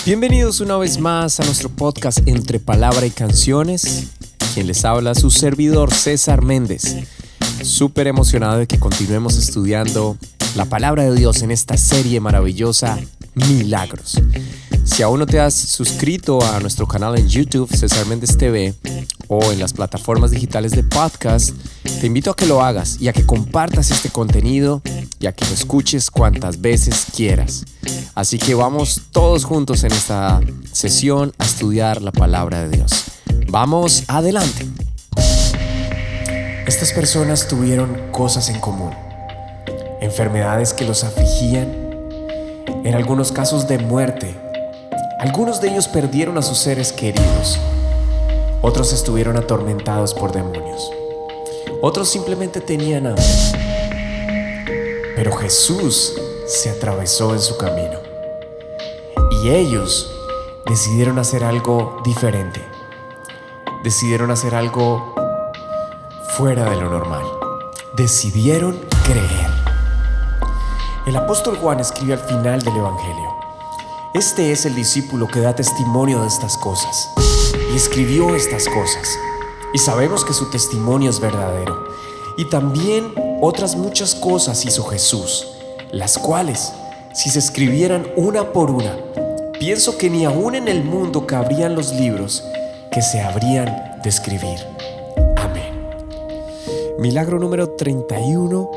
Bienvenidos una vez más a nuestro podcast Entre Palabra y Canciones. Quien les habla, su servidor César Méndez. Súper emocionado de que continuemos estudiando la palabra de Dios en esta serie maravillosa, Milagros. Si aún no te has suscrito a nuestro canal en YouTube, César Méndez TV, o en las plataformas digitales de podcast, te invito a que lo hagas y a que compartas este contenido y a que lo escuches cuantas veces quieras. Así que vamos todos juntos en esta sesión a estudiar la palabra de Dios. ¡Vamos adelante! Estas personas tuvieron cosas en común. Enfermedades que los afligían, en algunos casos de muerte. Algunos de ellos perdieron a sus seres queridos. Otros estuvieron atormentados por demonios. Otros simplemente tenían hambre. Pero Jesús se atravesó en su camino. Y ellos decidieron hacer algo diferente. Decidieron hacer algo fuera de lo normal. Decidieron creer. El apóstol Juan escribe al final del Evangelio: este es el discípulo que da testimonio de estas cosas, y escribió estas cosas, y sabemos que su testimonio es verdadero. Y también otras muchas cosas hizo Jesús, las cuales, si se escribieran una por una, pienso que ni aún en el mundo cabrían los libros que se habrían de escribir. Amén. Milagro número 31.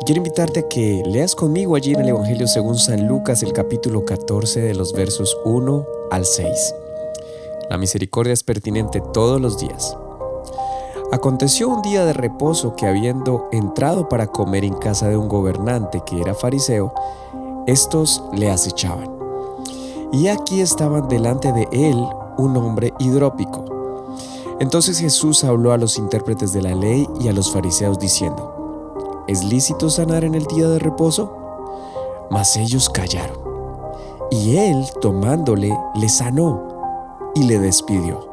Quiero invitarte a que leas conmigo allí en el Evangelio según San Lucas, el capítulo 14, de los versos 1 al 6. La misericordia es pertinente todos los días. Aconteció un día de reposo que, habiendo entrado para comer en casa de un gobernante que era fariseo, estos le acechaban. Y aquí estaban delante de él un hombre hidrópico. Entonces Jesús habló a los intérpretes de la ley y a los fariseos diciendo: ¿es lícito sanar en el día de reposo? Mas ellos callaron. Y él, tomándole, le sanó y le despidió.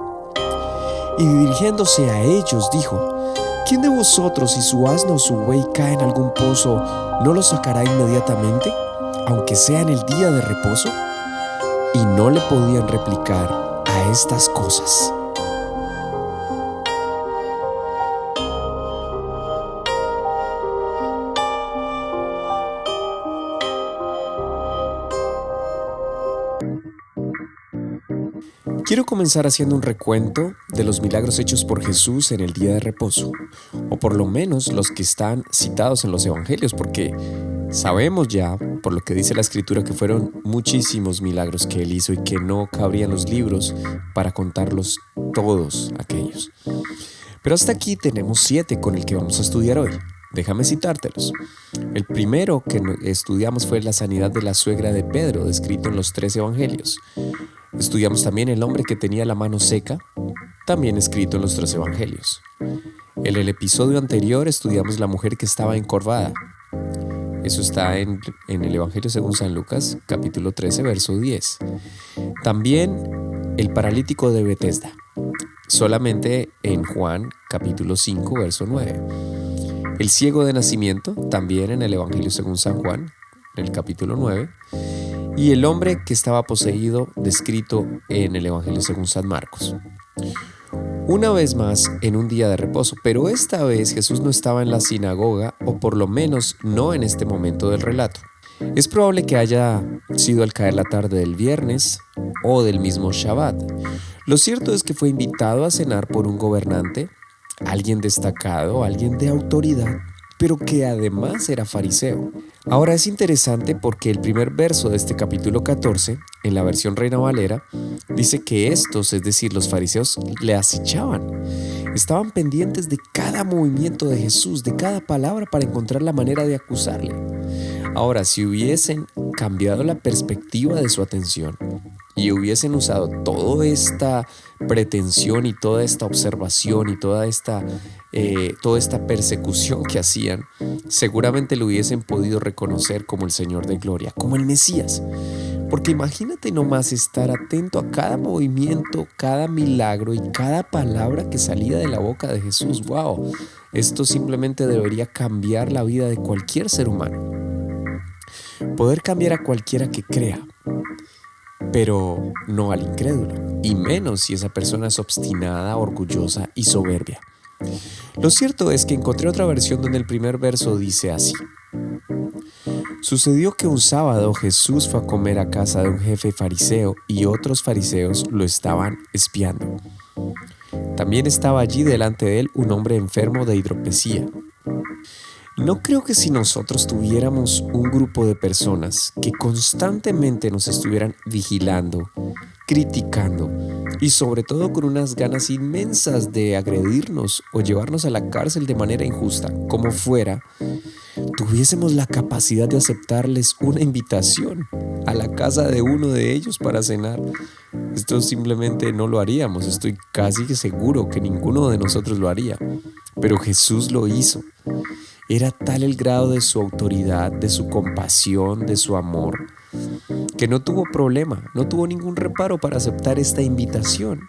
Y dirigiéndose a ellos dijo: ¿quién de vosotros, si su asno o su buey cae en algún pozo, no lo sacará inmediatamente, aunque sea en el día de reposo? Y no le podían replicar a estas cosas. Quiero comenzar haciendo un recuento de los milagros hechos por Jesús en el día de reposo, o por lo menos los que están citados en los evangelios, porque sabemos ya, por lo que dice la Escritura, que fueron muchísimos milagros que él hizo y que no cabrían los libros para contarlos todos aquellos. Pero hasta aquí tenemos 7 con el que vamos a estudiar hoy. Déjame citártelos. El primero que estudiamos fue la sanidad de la suegra de Pedro, descrito en los 3 evangelios. Estudiamos también el hombre que tenía la mano seca, también escrito en los 3 evangelios. En el episodio anterior estudiamos la mujer que estaba encorvada. Eso está en el Evangelio según San Lucas, capítulo 13, verso 10. También el paralítico de Betesda, solamente en Juan, capítulo 5, verso 9. El ciego de nacimiento, también en el Evangelio según San Juan, en el capítulo 9. Y el hombre que estaba poseído, descrito en el Evangelio según San Marcos. Una vez más en un día de reposo, pero esta vez Jesús no estaba en la sinagoga, o por lo menos no en este momento del relato. Es probable que haya sido al caer la tarde del viernes o del mismo Shabbat. Lo cierto es que fue invitado a cenar por un gobernante, alguien destacado, alguien de autoridad, pero que además era fariseo. Ahora es interesante porque el primer verso de este capítulo 14, en la versión Reina Valera, dice que estos, es decir, los fariseos, le acechaban. Estaban pendientes de cada movimiento de Jesús, de cada palabra, para encontrar la manera de acusarle. Ahora, si hubiesen cambiado la perspectiva de su atención y hubiesen usado toda esta pretensión y toda esta observación y toda esta persecución que hacían, seguramente lo hubiesen podido reconocer como el Señor de Gloria, como el Mesías. Porque imagínate nomás estar atento a cada movimiento, cada milagro y cada palabra que salía de la boca de Jesús. ¡Wow! Esto simplemente debería cambiar la vida de cualquier ser humano. Poder cambiar a cualquiera que crea. pero no al incrédulo, y menos si esa persona es obstinada, orgullosa y soberbia. Lo cierto es que encontré otra versión donde el primer verso dice así: Sucedió que un sábado Jesús fue a comer a casa de un jefe fariseo y otros fariseos lo estaban espiando. También estaba allí delante de él un hombre enfermo de hidropesía. No creo que si nosotros tuviéramos un grupo de personas que constantemente nos estuvieran vigilando, criticando y sobre todo con unas ganas inmensas de agredirnos o llevarnos a la cárcel de manera injusta, como fuera, tuviésemos la capacidad de aceptarles una invitación a la casa de uno de ellos para cenar. Esto simplemente no lo haríamos, estoy casi seguro que ninguno de nosotros lo haría, pero Jesús lo hizo. Era tal el grado de su autoridad, de su compasión, de su amor, que no tuvo problema, no tuvo ningún reparo para aceptar esta invitación.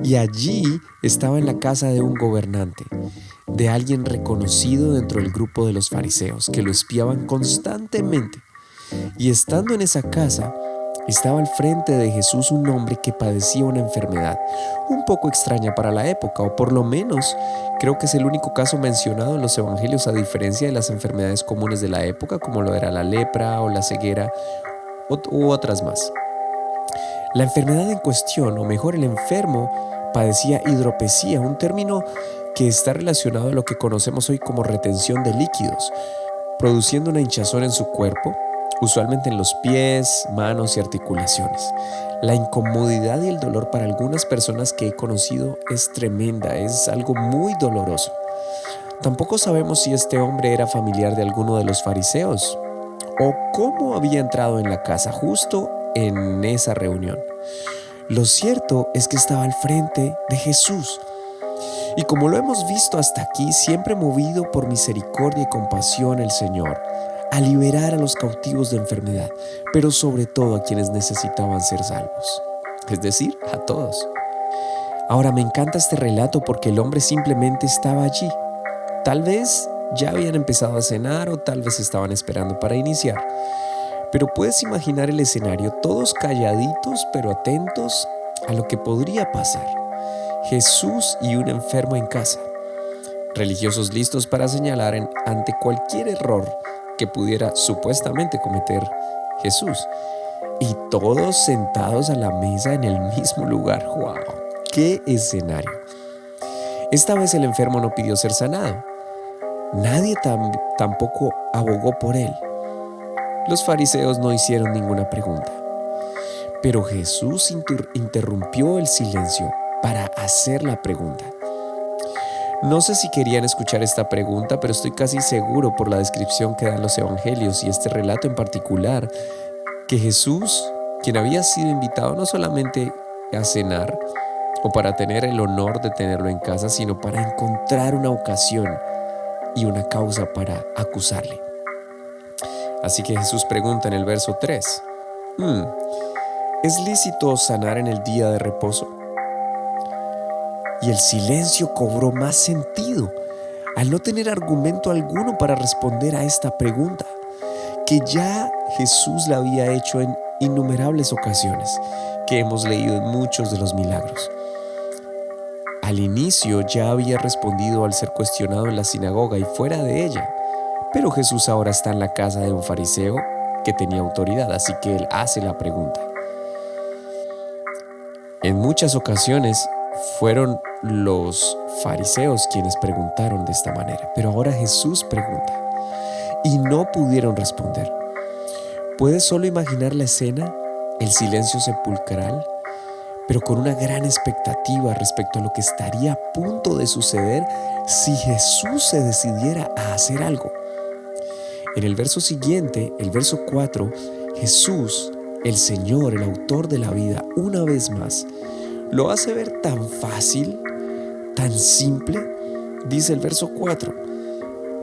Y allí estaba en la casa de un gobernante, de alguien reconocido dentro del grupo de los fariseos, que lo espiaban constantemente. Y estando en esa casa, estaba al frente de Jesús un hombre que padecía una enfermedad un poco extraña para la época, o por lo menos creo que es el único caso mencionado en los evangelios, a diferencia de las enfermedades comunes de la época, como lo era la lepra o la ceguera u otras más. La enfermedad en cuestión, o mejor el enfermo, padecía hidropesía, un término que está relacionado a lo que conocemos hoy como retención de líquidos, produciendo una hinchazón en su cuerpo, usualmente en los pies, manos y articulaciones. La incomodidad y el dolor para algunas personas que he conocido es tremenda, es algo muy doloroso. Tampoco sabemos si este hombre era familiar de alguno de los fariseos o cómo había entrado en la casa justo en esa reunión. Lo cierto es que estaba al frente de Jesús. Y como lo hemos visto hasta aquí, siempre movido por misericordia y compasión el Señor, a liberar a los cautivos de enfermedad, pero sobre todo a quienes necesitaban ser salvos, es decir, a todos. Ahora me encanta este relato porque el hombre simplemente estaba allí. Tal vez ya habían empezado a cenar o tal vez estaban esperando para iniciar. Pero puedes imaginar el escenario, todos calladitos pero atentos a lo que podría pasar. Jesús y un enfermo en casa. Religiosos listos para señalar ante cualquier error que pudiera supuestamente cometer Jesús. Y todos sentados a la mesa en el mismo lugar. ¡Wow! ¡Qué escenario! Esta vez el enfermo no pidió ser sanado. Nadie tampoco abogó por él. Los fariseos no hicieron ninguna pregunta. Pero Jesús interrumpió el silencio para hacer la pregunta. No sé si querían escuchar esta pregunta, pero estoy casi seguro por la descripción que dan los evangelios y este relato en particular, que Jesús, quien había sido invitado no solamente a cenar o para tener el honor de tenerlo en casa, sino para encontrar una ocasión y una causa para acusarle. Así que Jesús pregunta en el verso 3, ¿es lícito sanar en el día de reposo? Y el silencio cobró más sentido al no tener argumento alguno para responder a esta pregunta, que ya Jesús la había hecho en innumerables ocasiones, que hemos leído en muchos de los milagros. Al inicio ya había respondido al ser cuestionado en la sinagoga y fuera de ella, pero Jesús ahora está en la casa de un fariseo que tenía autoridad, así que él hace la pregunta. En muchas ocasiones fueron los fariseos quienes preguntaron de esta manera, pero ahora Jesús pregunta y no pudieron responder. ¿Puedes solo imaginar la escena? El silencio sepulcral, pero con una gran expectativa respecto a lo que estaría a punto de suceder si Jesús se decidiera a hacer algo. En el verso siguiente, el verso 4, Jesús, el Señor, el autor de la vida, una vez más, lo hace ver tan fácil, tan simple. Dice el verso 4,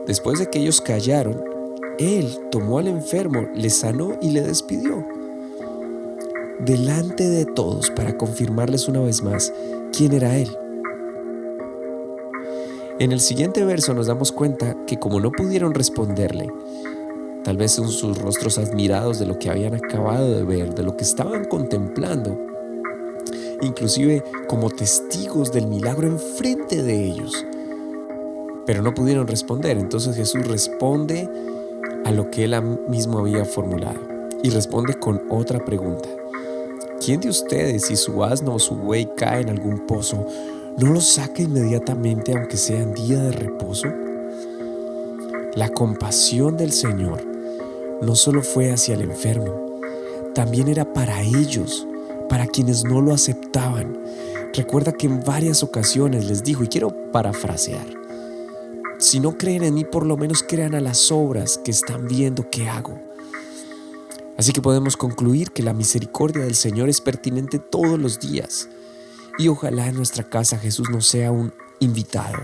después de que ellos callaron, Él tomó al enfermo, le sanó y le despidió. Delante de todos para confirmarles una vez más quién era Él. En el siguiente verso nos damos cuenta que como no pudieron responderle, tal vez en sus rostros admirados de lo que habían acabado de ver, de lo que estaban contemplando, inclusive como testigos del milagro enfrente de ellos. Pero no pudieron responder. Entonces Jesús responde a lo que él mismo había formulado y responde con otra pregunta. ¿Quién de ustedes, si su asno o su buey cae en algún pozo, no lo saca inmediatamente aunque sea en día de reposo? La compasión del Señor no solo fue hacia el enfermo, también era para ellos, para quienes no lo aceptaban. Recuerda que en varias ocasiones les dijo, y quiero parafrasear: si no creen en mí, por lo menos crean a las obras que están viendo que hago. Así que podemos concluir que la misericordia del Señor es pertinente todos los días. Y ojalá en nuestra casa Jesús no sea un invitado,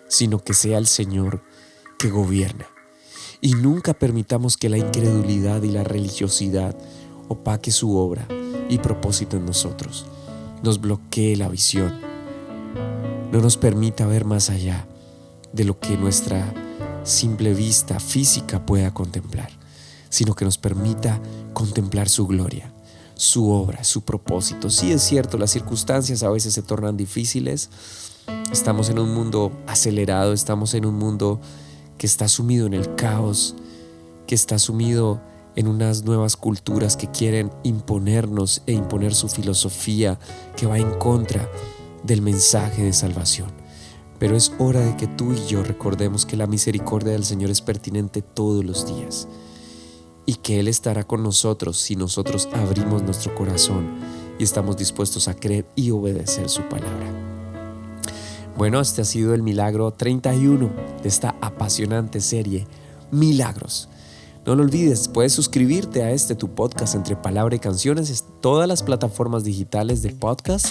sino que sea el Señor que gobierna. Y nunca permitamos que la incredulidad y la religiosidad opaque su obra y propósito en nosotros, nos bloquee la visión, no nos permita ver más allá de lo que nuestra simple vista física pueda contemplar, sino que nos permita contemplar su gloria, su obra, su propósito. Sí, es cierto, las circunstancias a veces se tornan difíciles. Estamos en un mundo acelerado, estamos en un mundo que está sumido en el caos, que está sumido en unas nuevas culturas que quieren imponernos e imponer su filosofía que va en contra del mensaje de salvación. Pero es hora de que tú y yo recordemos que la misericordia del Señor es pertinente todos los días y que Él estará con nosotros si nosotros abrimos nuestro corazón y estamos dispuestos a creer y obedecer su palabra. Bueno, este ha sido el milagro 31 de esta apasionante serie Milagros. No lo olvides, puedes suscribirte a tu podcast Entre Palabra y Canciones en todas las plataformas digitales de podcast,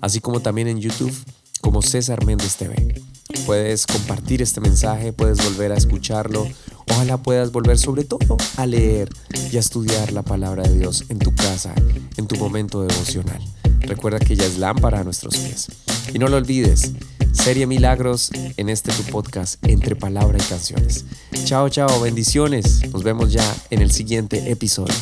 así como también en YouTube como César Méndez TV. Puedes compartir este mensaje, puedes volver a escucharlo. Ojalá puedas volver sobre todo a leer y a estudiar la palabra de Dios en tu casa, en tu momento devocional. Recuerda que ella es lámpara a nuestros pies. Y no lo olvides, serie Milagros en tu podcast Entre Palabra y Canciones. Chao, bendiciones. Nos vemos ya en el siguiente episodio.